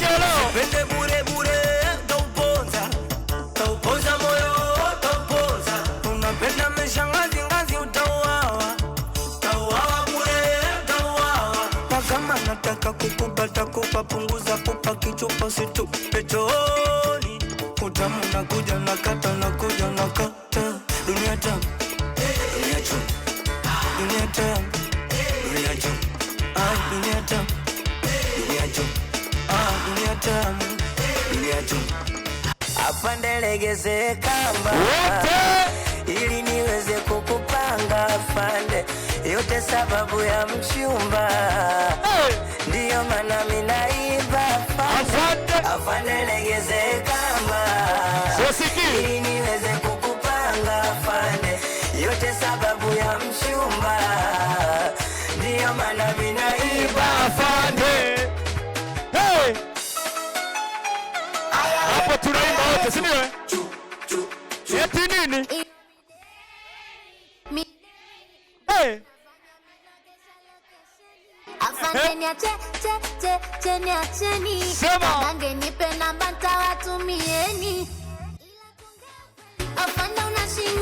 Pende bure bure, tauponza moyo, tauponza. Unapenda meshangazi ngazi utauawa bure, utauawa. Kama nataka kukupata kupa punguza kupa kichupa situpe chooni. Utamu nakuja nakata nakuja nakata. Dunia tamu, dunia chum, dunia tamu, dunia chum, dunia tamu, dunia chum, dunia tamu, dunia chum. Afande legeze kamba ili niweze kukupanga afande, yote sababu ya mchumba, ndiyo maana mimi naimba afande. Afande legeze kamba ili niweze kukupanga afande, yote sababu ya mchumba, ndiyo maana mimi naimba afande. Hey! Hapo tunaimba wote, si ndio? Eti nini? Hey! Afande niacheni. Afande nipe namba nitawatumieni. Afande unashinda.